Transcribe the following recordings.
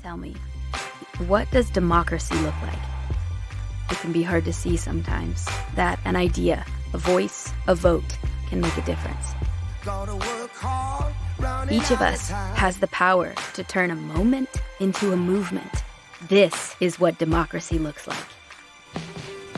Tell me, what does democracy look like? It can be hard to see sometimes that an idea, a voice, a vote can make a difference. Each of us has the power to turn a moment into a movement. This is what democracy looks like.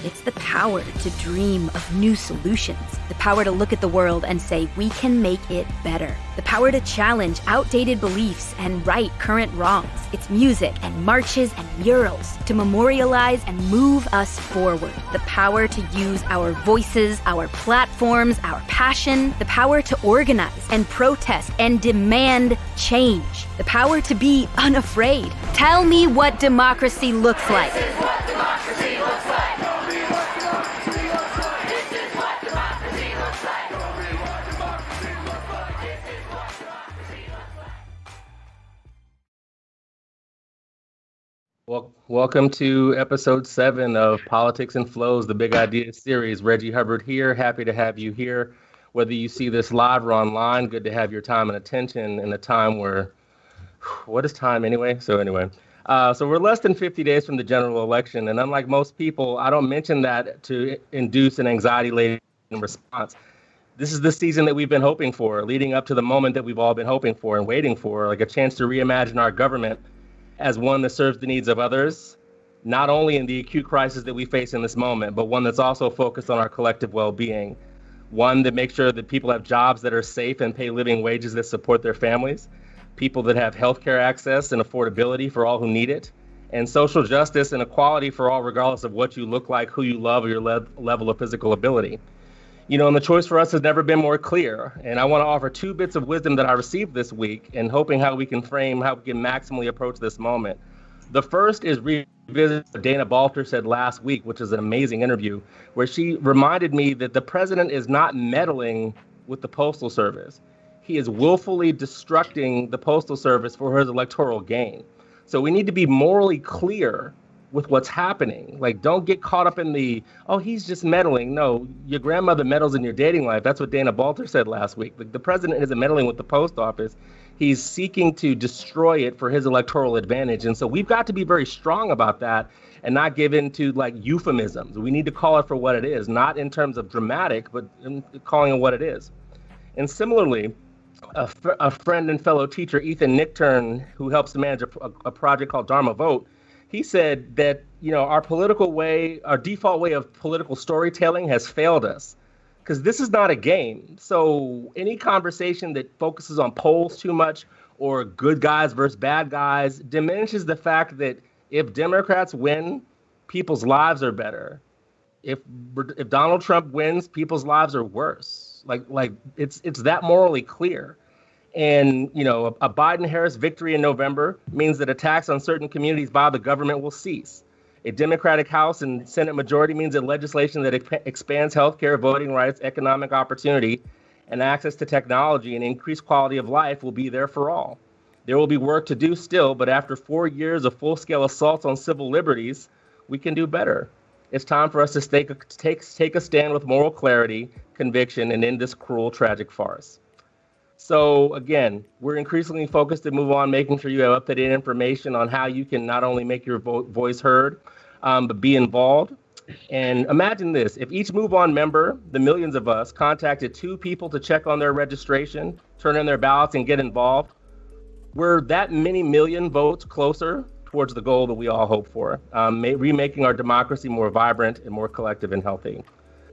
It's the power to dream of new solutions, the power to look at the world and say, we can make it better. The power to challenge outdated beliefs and right current wrongs. It's music and marches and murals to memorialize and move us forward. The power to use our voices, our platforms, our passion. The power to organize and protest and demand change. The power to be unafraid. Tell me what democracy looks like. This is what democracy looks like. Well, welcome to episode 7 of Politics and Flows, the Big Ideas series. Reggie Hubbard here. Happy to have you here. Whether you see this live or online, good to have your time and attention in a time where, what is time anyway? So we're less than 50 days from the general election. And unlike most people, I don't mention that to induce an anxiety-laden response. This is the season that we've been hoping for, leading up to the moment that we've all been hoping for and waiting for, like a chance to reimagine our government as one that serves the needs of others, not only in the acute crisis that we face in this moment, but one that's also focused on our collective well-being. One that makes sure that people have jobs that are safe and pay living wages that support their families, people that have healthcare access and affordability for all who need it, and social justice and equality for all, regardless of what you look like, who you love, or your level of physical ability. You know, and the choice for us has never been more clear. And I want to offer 2 bits of wisdom that I received this week and hoping how we can maximally approach this moment. The first is revisit what Dana Balter said last week, which is an amazing interview, where she reminded me that the president is not meddling with the Postal Service. He is willfully destructing the Postal Service for his electoral gain. So we need to be morally clear with what's happening. Like, don't get caught up in the, oh, he's just meddling. No, your grandmother meddles in your dating life. That's what Dana Balter said last week. The president isn't meddling with the post office. He's seeking to destroy it for his electoral advantage. And so we've got to be very strong about that and not give in to like euphemisms. We need to call it for what it is, not in terms of dramatic, but in calling it what it is. And similarly, a friend and fellow teacher, Ethan Nichtern, who helps to manage a project called Dharma Vote, he said that, you know, our default way of political storytelling has failed us because this is not a game. So any conversation that focuses on polls too much or good guys versus bad guys diminishes the fact that if Democrats win, people's lives are better. If Donald Trump wins, people's lives are worse. Like it's that morally clear. And, you know, a Biden-Harris victory in November means that attacks on certain communities by the government will cease. A Democratic House and Senate majority means that legislation that expands healthcare, voting rights, economic opportunity, and access to technology and increased quality of life will be there for all. There will be work to do still, but after 4 years of full-scale assaults on civil liberties, we can do better. It's time for us to take a stand with moral clarity, conviction, and end this cruel, tragic farce. So again, we're increasingly focused to move on, making sure you have up-to-date information on how you can not only make your voice heard, but be involved. And imagine this, if each Move On member, the millions of us, contacted 2 people to check on their registration, turn in their ballots, and get involved, we're that many million votes closer towards the goal that we all hope for, remaking our democracy more vibrant and more collective and healthy.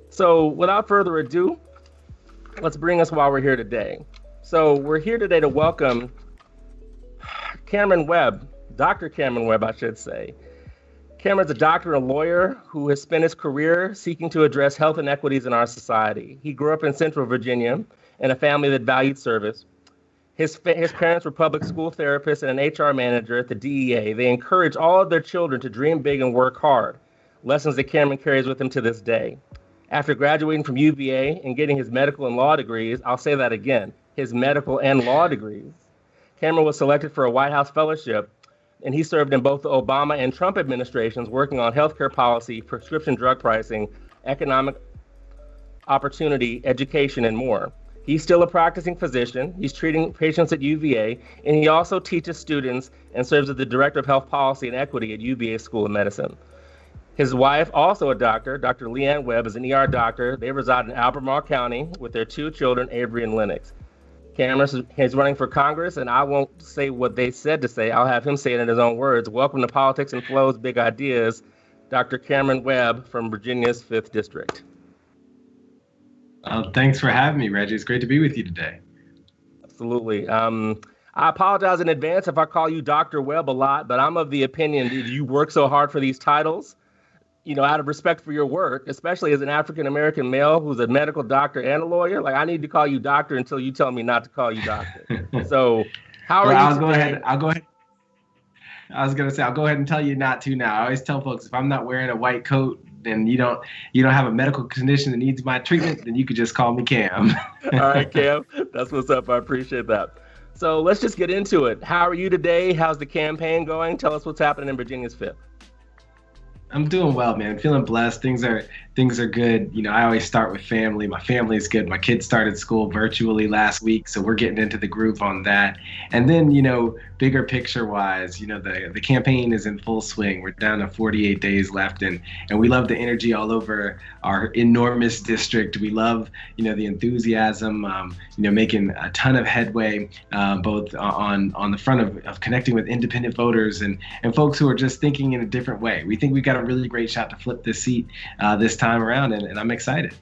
So without further ado, let's bring us while we're here today. So we're here today to welcome Cameron Webb, Dr. Cameron Webb, I should say. Cameron's a doctor and a lawyer who has spent his career seeking to address health inequities in our society. He grew up in Central Virginia in a family that valued service. His parents were public school therapists and an HR manager at the DEA. They encourage all of their children to dream big and work hard, lessons that Cameron carries with him to this day. After graduating from UVA and getting his medical and law degrees, I'll say that again, his medical and law degrees, Cameron was selected for a White House fellowship, and he served in both the Obama and Trump administrations working on healthcare policy, prescription drug pricing, economic opportunity, education, and more. He's still a practicing physician. He's treating patients at UVA, and he also teaches students and serves as the Director of Health Policy and Equity at UVA School of Medicine. His wife, also a doctor, Dr. Cameron Webb, is an ER doctor. They reside in Albemarle County with their two children, Avery and Lennox. Cameron is running for Congress, and I won't say what they said to say. I'll have him say it in his own words. Welcome to Politics and Flows, Big Ideas, Dr. Cameron Webb from Virginia's 5th District. Thanks for having me, Reggie. It's great to be with you today. Absolutely. I apologize in advance if I call you Dr. Webb a lot, but I'm of the opinion that you work so hard for these titles, out of respect for your work, especially as an African-American male who's a medical doctor and a lawyer. Like, I need to call you doctor until you tell me not to call you doctor. So how are you I'll go ahead. I was going to say, I'll go ahead and tell you not to now. I always tell folks, if I'm not wearing a white coat, then you don't have a medical condition that needs my treatment, then you could just call me Cam. All right, Cam. That's what's up. I appreciate that. So let's just get into it. How are you today? How's the campaign going? Tell us what's happening in Virginia's 5th. I'm doing well, man. Feeling blessed. Things are good. I always start with family. My family is good. My kids started school virtually last week, so we're getting into the groove on that. And then, bigger picture wise, the campaign is in full swing. We're down to 48 days left, and we love the energy all over our enormous district. We love, the enthusiasm, making a ton of headway, both on the front of connecting with independent voters and folks who are just thinking in a different way. We think we've got a really great shot to flip this seat this time around, and I'm excited.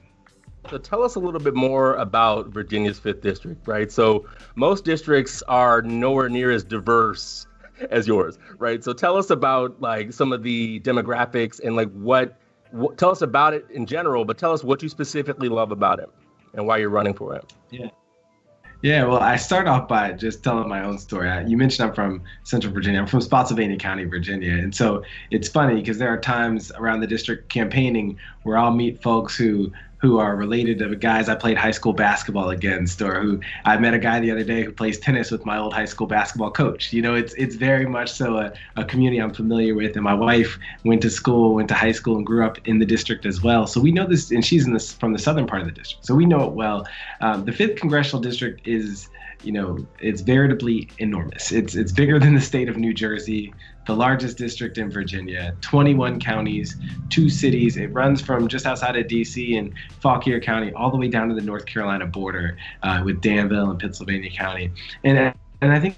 So tell us a little bit more about Virginia's 5th District, right? So most districts are nowhere near as diverse as yours, right? So tell us about some of the demographics and what tell us about it in general, but tell us what you specifically love about it and why you're running for it. Yeah, well, I start off by just telling my own story. You mentioned I'm from Central Virginia. I'm from Spotsylvania County, Virginia. And so it's funny because there are times around the district campaigning where I'll meet folks who are related to the guys I played high school basketball against, or who I met a guy the other day who plays tennis with my old high school basketball coach. It's very much so a community I'm familiar with. And my wife went to high school and grew up in the district as well. So we know this, and she's from the southern part of the district. So we know it well. The 5th Congressional District is, it's veritably enormous. It's bigger than the state of New Jersey, the largest district in Virginia, 21 counties, 2 cities. It runs from just outside of D.C. and Fauquier County all the way down to the North Carolina border with Danville and Pennsylvania County. And I think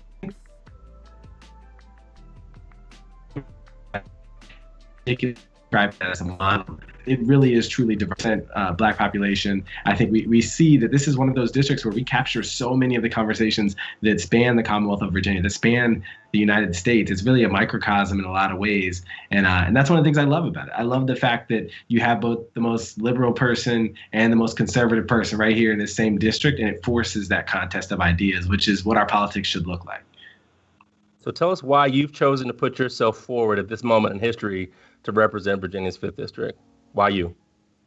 it can describe that as a model. It really is truly diverse Black population. I think we see that this is one of those districts where we capture so many of the conversations that span the Commonwealth of Virginia, that span the United States. It's really a microcosm in a lot of ways. And that's one of the things I love about it. I love the fact that you have both the most liberal person and the most conservative person right here in the same district, and it forces that contest of ideas, which is what our politics should look like. So tell us why you've chosen to put yourself forward at this moment in history to represent Virginia's 5th District. Why you?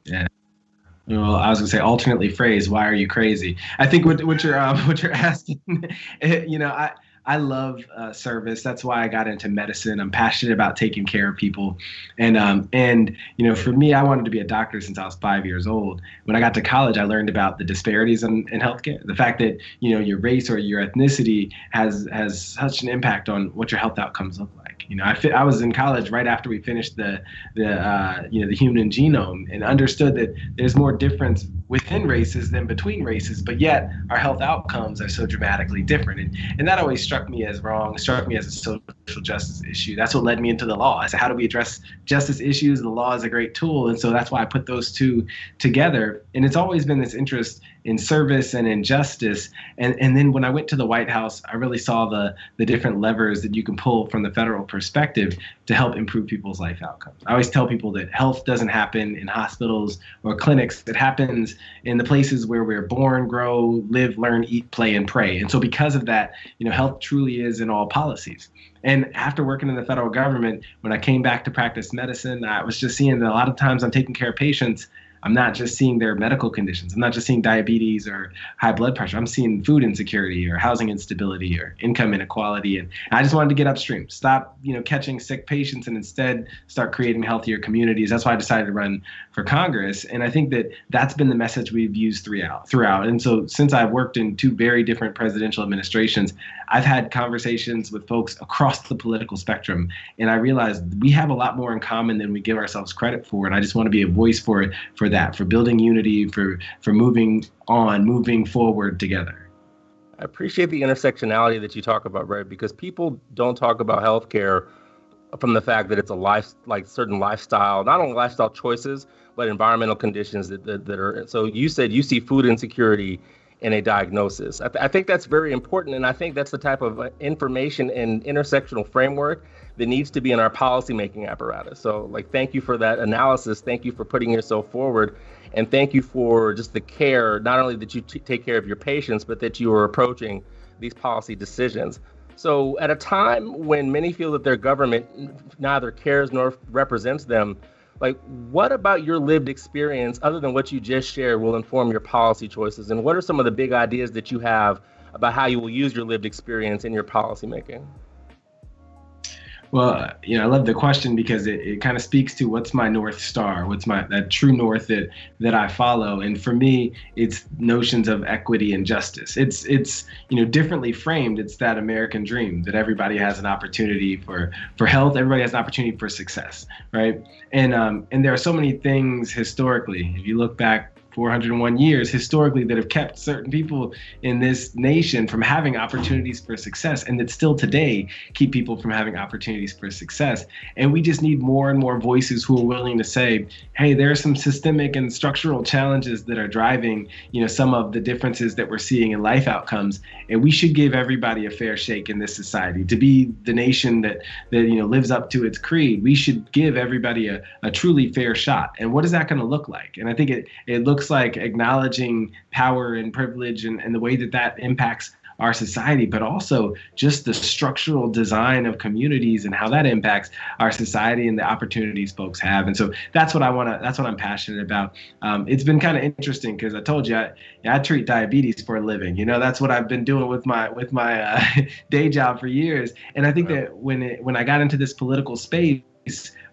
Yeah. Well, I was gonna say alternately phrased, why are you crazy? I think what you're asking, I love service. That's why I got into medicine. I'm passionate about taking care of people. And for me, I wanted to be a doctor since I was 5 years old. When I got to college, I learned about the disparities in healthcare. The fact that, your race or your ethnicity has such an impact on what your health outcomes look like. I was in college right after we finished the human genome, and understood that there's more difference within races than between races, but yet our health outcomes are so dramatically different. And that always struck me as wrong, struck me as a social justice issue. That's what led me into the law. I said, how do we address justice issues? The law is a great tool. And so that's why I put those two together. And it's always been this interest in service and in justice. And then when I went to the White House, I really saw the different levers that you can pull from the federal perspective to help improve people's life outcomes. I always tell people that health doesn't happen in hospitals or clinics. It happens in the places where we're born, grow, live, learn, eat, play, and pray. And so because of that, health truly is in all policies. And after working in the federal government, when I came back to practice medicine, I was just seeing that a lot of times I'm taking care of patients, I'm not just seeing their medical conditions. I'm not just seeing diabetes or high blood pressure. I'm seeing food insecurity or housing instability or income inequality. And I just wanted to get upstream, stop, catching sick patients and instead start creating healthier communities. That's why I decided to run for Congress. And I think that that's been the message we've used throughout. And so since I've worked in two very different presidential administrations, I've had conversations with folks across the political spectrum. And I realized we have a lot more in common than we give ourselves credit for. And I just want to be a voice for that, for building unity, for moving forward together. I appreciate the intersectionality that you talk about, right? Because people don't talk about healthcare from the fact that it's a certain lifestyle, not only lifestyle choices, but environmental conditions that are. So you said you see food insecurity in a diagnosis. I think that's very important. And I think that's the type of information and intersectional framework that needs to be in our policymaking apparatus. So thank you for that analysis. Thank you for putting yourself forward. And thank you for just the care, not only that you take care of your patients, but that you are approaching these policy decisions. So at a time when many feel that their government neither cares nor represents them, what about your lived experience, other than what you just shared, will inform your policy choices? And what are some of the big ideas that you have about how you will use your lived experience in your policymaking? Well, I love the question because it kind of speaks to what's my North Star, what's that true north that I follow. And for me, it's notions of equity and justice. It's differently framed. It's that American dream that everybody has an opportunity for health. Everybody has an opportunity for success, right? And there are so many things historically, if you look back 401 years historically, that have kept certain people in this nation from having opportunities for success, and that still today keep people from having opportunities for success. And we just need more and more voices who are willing to say, hey, there are some systemic and structural challenges that are driving, some of the differences that we're seeing in life outcomes. And we should give everybody a fair shake in this society. To be the nation that lives up to its creed, we should give everybody a truly fair shot. And what is that going to look like? And I think it looks like acknowledging power and privilege and the way that impacts our society, but also just the structural design of communities and how that impacts our society and the opportunities folks have. And so that's what I'm passionate about. It's been kind of interesting because I told you I treat diabetes for a living. That's what I've been doing with my day job for years. And I think that when I got into this political space,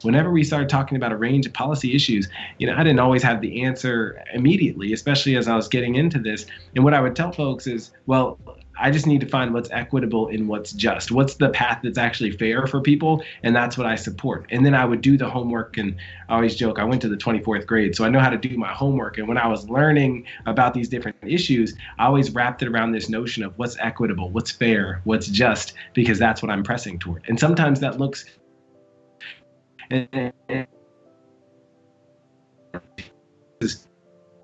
whenever we started talking about a range of policy issues, I didn't always have the answer immediately, especially as I was getting into this. And what I would tell folks is, well, I just need to find what's equitable and what's just. What's the path that's actually fair for people? And that's what I support. And then I would do the homework. And I always joke, I went to the 24th grade, so I know how to do my homework. And when I was learning about these different issues, I always wrapped it around this notion of what's equitable, what's fair, what's just, because that's what I'm pressing toward. And sometimes that looks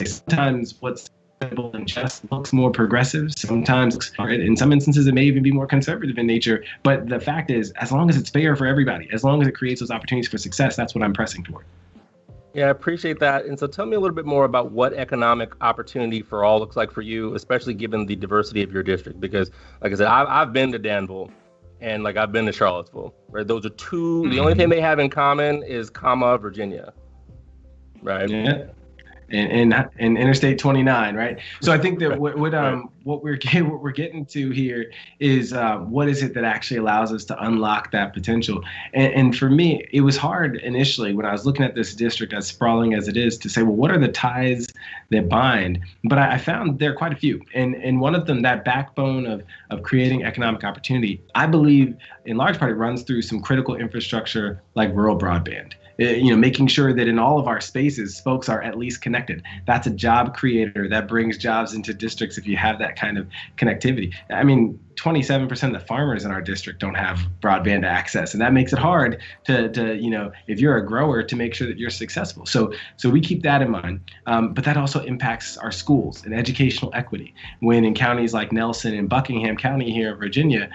sometimes what's equitable and just looks more progressive. Sometimes, in some instances, it may even be more conservative in nature. But the fact is, as long as it's fair for everybody, as long as it creates those opportunities for success, that's what I'm pressing toward. Yeah, I appreciate that. And so tell me a little bit more about what economic opportunity for all looks like for you, especially given the diversity of your district. Because, like I said, I've been to Danville. And I've been to Charlottesville, right? Those are two. The only thing they have in common is Virginia, right? Yeah. And Interstate 29, right? So I think that what we're getting to here is what is it that actually allows us to unlock that potential? And for me, it was hard initially when I was looking at this district, as sprawling as it is, to say, well, what are the ties that bind? But I found there are quite a few, and one of them, that backbone of creating economic opportunity, I believe in large part it runs through some critical infrastructure like rural broadband. Making sure that in all of our spaces, folks are at least connected. That's a job creator that brings jobs into districts if you have that kind of connectivity. I mean, 27% of the farmers in our district don't have broadband access, and that makes it hard to if you're a grower, to make sure that you're successful. So we keep that in mind, but that also impacts our schools and educational equity. When in counties like Nelson and Buckingham County here in Virginia,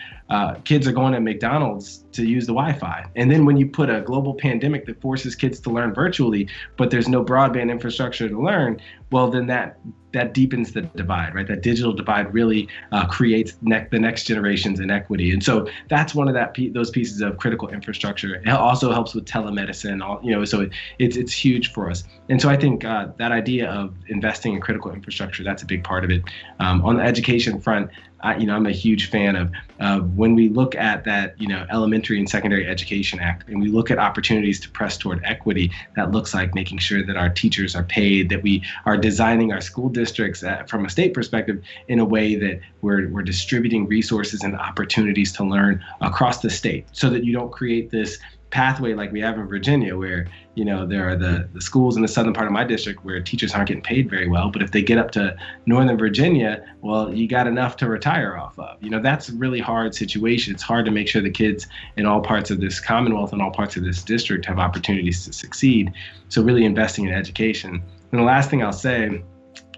kids are going to McDonald's to use the Wi-Fi. And then when you put a global pandemic that forces kids to learn virtually, but there's no broadband infrastructure to learn, well, then that that deepens the divide, right? That digital divide really creates the next generation's inequity. And so that's one of those pieces of critical infrastructure. It also helps with telemedicine, so it's huge for us. And so I think that idea of investing in critical infrastructure, that's a big part of it. On the education front, I'm a huge fan of when we look at that, Elementary and Secondary Education Act, and we look at opportunities to press toward equity. That looks like making sure that our teachers are paid, that we are designing our school districts from a state perspective in a way that we're distributing resources and opportunities to learn across the state, so that you don't create this pathway like we have in Virginia, where there are the schools in the southern part of my district where teachers aren't getting paid very well, but if they get up to Northern Virginia, well, you got enough to retire off of. That's a really hard situation. It's hard to make sure the kids in all parts of this Commonwealth and all parts of this district have opportunities to succeed. So really investing in education. And the last thing I'll say, in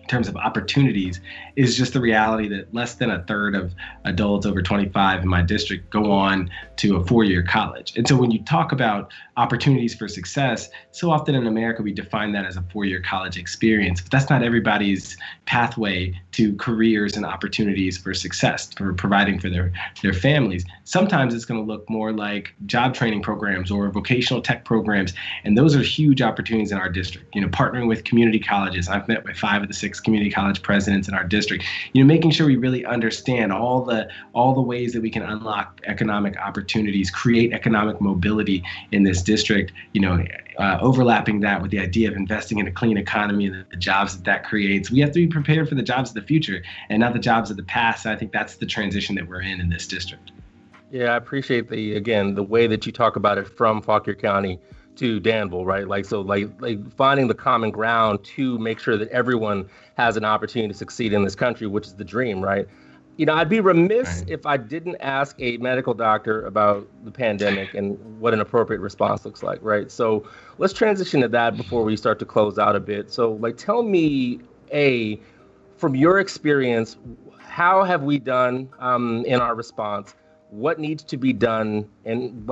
terms of opportunities, is just the reality that less than a third of adults over 25 in my district go on to a 4-year college. And so when you talk about opportunities for success, so often in America we define that as a 4-year college experience, but that's not everybody's pathway to careers and opportunities for success, for providing for their families. Sometimes it's going to look more like job training programs or vocational tech programs, and those are huge opportunities in our district. Partnering with community colleges. I've met with 5 of the 6 community college presidents in our district. Making sure we really understand all the ways that we can unlock economic opportunities, create economic mobility in this district. Overlapping that with the idea of investing in a clean economy and the jobs that creates. We have to be prepared for the jobs of the future and not the jobs of the past. I think that's the transition that we're in this district. Yeah, I appreciate the way that you talk about it from Fauquier County to Danville, right? Like finding the common ground to make sure that everyone has an opportunity to succeed in this country, which is the dream, right? I'd be remiss if I didn't ask a medical doctor about the pandemic and what an appropriate response looks like, right? So let's transition to that before we start to close out a bit. So tell me, from your experience, how have we done in our response? What needs to be done, and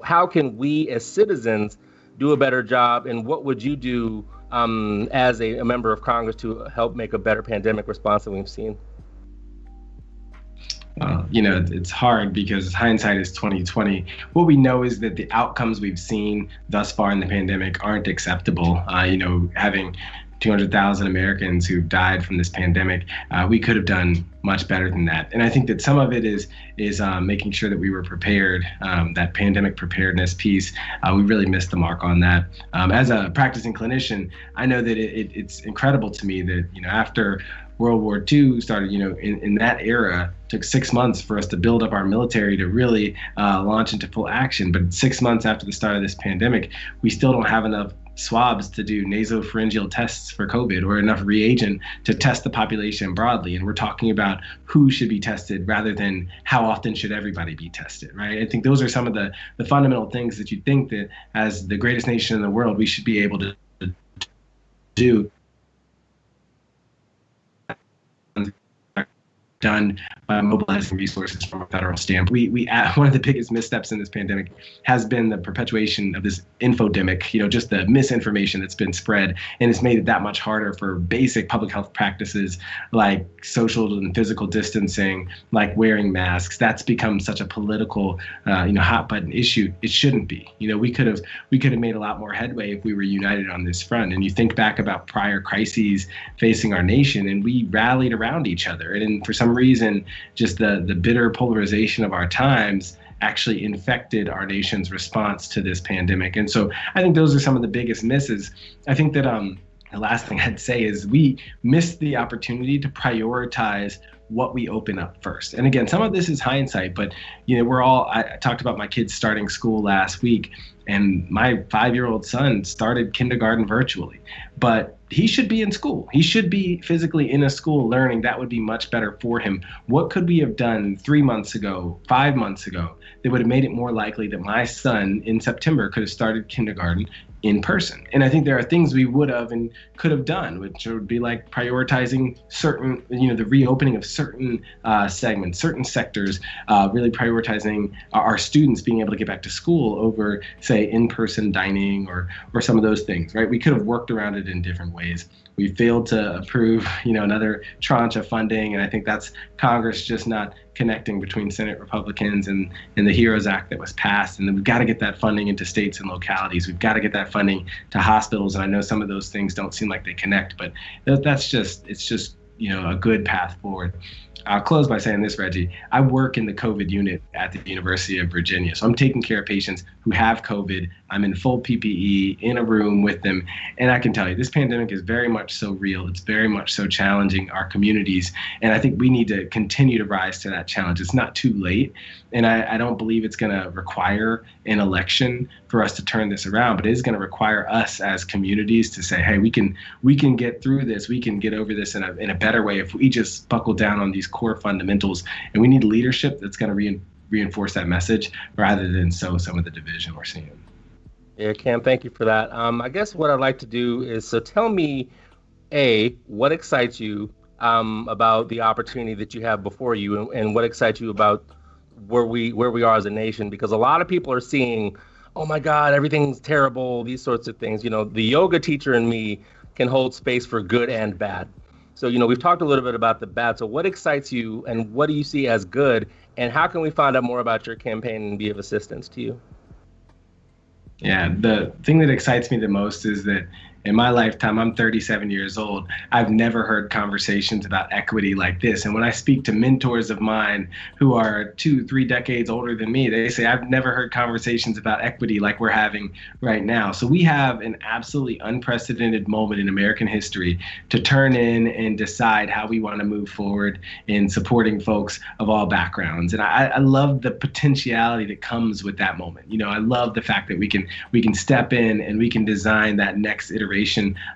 how can we as citizens do a better job, and what would you do as a member of Congress to help make a better pandemic response than we've seen? It's hard because hindsight is 2020. What we know is that the outcomes we've seen thus far in the pandemic aren't acceptable. Having 200,000 Americans who've died from this pandemic, we could have done much better than that. And I think that some of it is making sure that we were prepared, that pandemic preparedness piece. We really missed the mark on that. As a practicing clinician, I know that it's incredible to me that, after World War II started, in that era, took 6 months for us to build up our military to really launch into full action. But 6 months after the start of this pandemic, we still don't have enough swabs to do nasopharyngeal tests for COVID, or enough reagent to test the population broadly. And we're talking about who should be tested rather than how often should everybody be tested, right? I think those are some of the fundamental things that you think that as the greatest nation in the world, we should be able to do. Done by mobilizing resources from a federal standpoint. We one of the biggest missteps in this pandemic has been the perpetuation of this infodemic, just the misinformation that's been spread, and it's made it that much harder for basic public health practices like social and physical distancing, like wearing masks. That's become such a political, hot button issue. It shouldn't be. We could have made a lot more headway if we were united on this front. And you think back about prior crises facing our nation, and we rallied around each other. And for some reason, just the bitter polarization of our times actually infected our nation's response to this pandemic. And so I think those are some of the biggest misses. I think that the last thing I'd say is we missed the opportunity to prioritize what we open up first. And again, some of this is hindsight, but I talked about my kids starting school last week, and my 5-year-old son started kindergarten virtually, but he should be in school. He should be physically in a school learning. That would be much better for him. What could we have done 3 months ago, 5 months ago, that would have made it more likely that my son in September could have started kindergarten in person. And I think there are things we would have and could have done, which would be like prioritizing certain, the reopening of certain segments, certain sectors, really prioritizing our students being able to get back to school over, say, in-person dining or some of those things, right? We could have worked around it in different ways. We failed to approve, another tranche of funding, and I think that's Congress just not connecting between Senate Republicans and the HEROES Act that was passed. And then we've got to get that funding into states and localities. We've got to get that funding to hospitals. And I know some of those things don't seem like they connect, but it's just a good path forward. I'll close by saying this, Reggie. I work in the COVID unit at the University of Virginia. So I'm taking care of patients who have COVID. I'm in full PPE in a room with them. And I can tell you, this pandemic is very much so real. It's very much so challenging our communities. And I think we need to continue to rise to that challenge. It's not too late. And I don't believe it's going to require an election for us to turn this around, but it is going to require us as communities to say, hey, we can get through this. We can get over this in a better way if we just buckle down on these core fundamentals. And we need leadership that's going to reinforce that message rather than sow some of the division we're seeing. Yeah, Cam, thank you for that. I guess what I'd like to do is, so tell me, what excites you about the opportunity that you have before you, and what excites you about where we are as a nation? Because a lot of people are seeing, oh my God, everything's terrible, these sorts of things. The yoga teacher in me can hold space for good and bad. So, we've talked a little bit about the bad. So what excites you, and what do you see as good, and how can we find out more about your campaign and be of assistance to you? Yeah, the thing that excites me the most is that in my lifetime, I'm 37 years old. I've never heard conversations about equity like this. And when I speak to mentors of mine who are 2-3 decades older than me, they say, I've never heard conversations about equity like we're having right now. So we have an absolutely unprecedented moment in American history to turn in and decide how we want to move forward in supporting folks of all backgrounds. And I love the potentiality that comes with that moment. I love the fact that we can step in and we can design that next iteration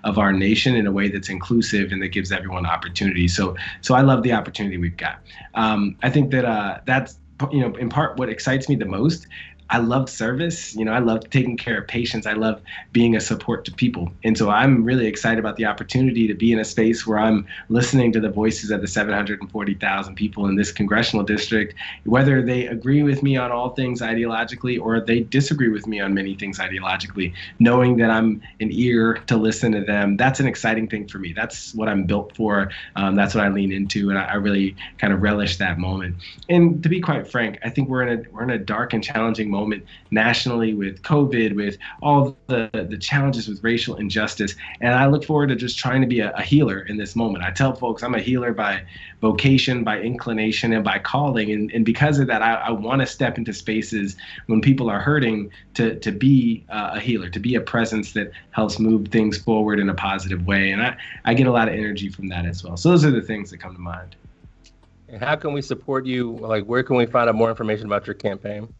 of our nation in a way that's inclusive and that gives everyone opportunity. So I love the opportunity we've got. I think that that's in part what excites me the most. I love service. I love taking care of patients. I love being a support to people. And so I'm really excited about the opportunity to be in a space where I'm listening to the voices of the 740,000 people in this congressional district, whether they agree with me on all things ideologically or they disagree with me on many things ideologically, knowing that I'm an ear to listen to them. That's an exciting thing for me. That's what I'm built for. That's what I lean into. And I really kind of relish that moment. And to be quite frank, I think we're in a dark and challenging moment nationally with COVID, with all the challenges with racial injustice. And I look forward to just trying to be a healer in this moment. I tell folks I'm a healer by vocation, by inclination, and by calling. And because of that, I want to step into spaces when people are hurting to be a healer, to be a presence that helps move things forward in a positive way. And I get a lot of energy from that as well. So those are the things that come to mind. And how can we support you? Like, where can we find out more information about your campaign?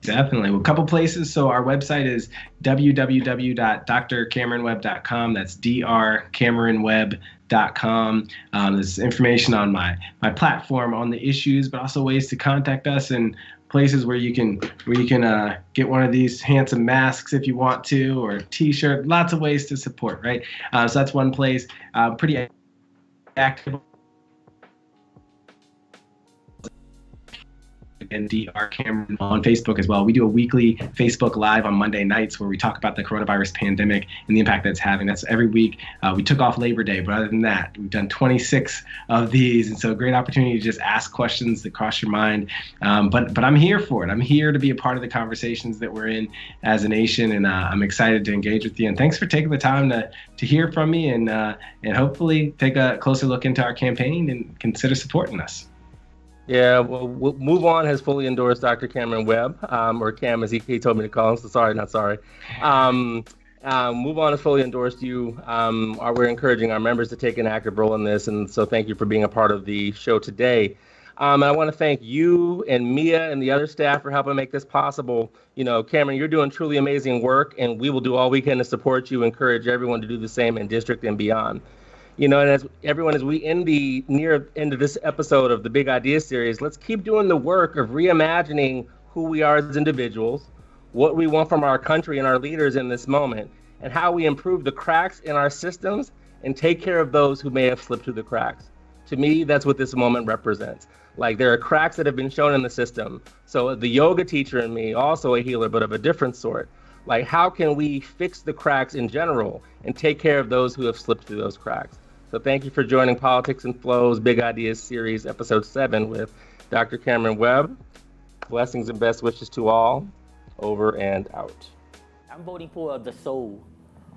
Definitely. Well, a couple places. So our website is www.drcameronwebb.com. That's drcameronwebb.com. There's information on my platform, on the issues, but also ways to contact us and places where you can get one of these handsome masks if you want to, or a T-shirt. Lots of ways to support, right? So that's one place. Pretty active. And DR Cameron on Facebook as well. We do a weekly Facebook Live on Monday nights where we talk about the coronavirus pandemic and the impact that's having. That's every week. We took off Labor Day, but other than that, we've done 26 of these. And so a great opportunity to just ask questions that cross your mind. But I'm here for it. I'm here to be a part of the conversations that we're in as a nation. And I'm excited to engage with you. And thanks for taking the time to hear from me and hopefully take a closer look into our campaign and consider supporting us. Yeah, well, Move On has fully endorsed Dr. Cameron Webb, or Cam as he told me to call him, so sorry, not sorry. Move On has fully endorsed you. We're encouraging our members to take an active role in this, and so thank you for being a part of the show today. And I want to thank you and Mia and the other staff for helping make this possible. Cameron, you're doing truly amazing work, and we will do all we can to support you, encourage everyone to do the same in district and beyond. And as we end the near end of this episode of the Big Ideas series, let's keep doing the work of reimagining who we are as individuals, what we want from our country and our leaders in this moment, and how we improve the cracks in our systems and take care of those who may have slipped through the cracks. To me, that's what this moment represents. Like, there are cracks that have been shown in the system. So the yoga teacher in me, also a healer, but of a different sort, like, how can we fix the cracks in general and take care of those who have slipped through those cracks? So thank you for joining Politics and Flows Big Ideas Series, Episode 7 with Dr. Cameron Webb. Blessings and best wishes to all. Over and out. I'm voting for the soul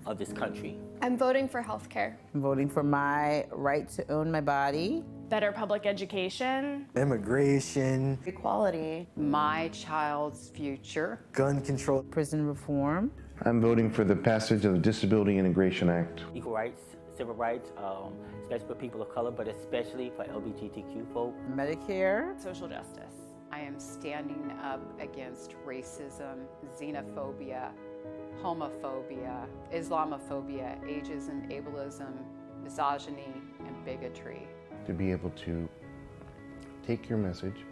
of this country. I'm voting for healthcare. I'm voting for my right to own my body. Better public education. Immigration. Equality. My child's future. Gun control. Prison reform. I'm voting for the passage of the Disability Integration Act. Equal rights, civil rights, especially for people of color, but especially for LGBTQ folk. Medicare. Social justice. I am standing up against racism, xenophobia, homophobia, Islamophobia, ageism, ableism, misogyny, and bigotry. To be able to take your message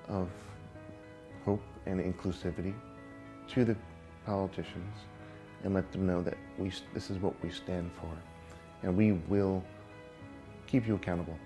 of hope and inclusivity to the politicians and let them know that this is what we stand for, and we will keep you accountable.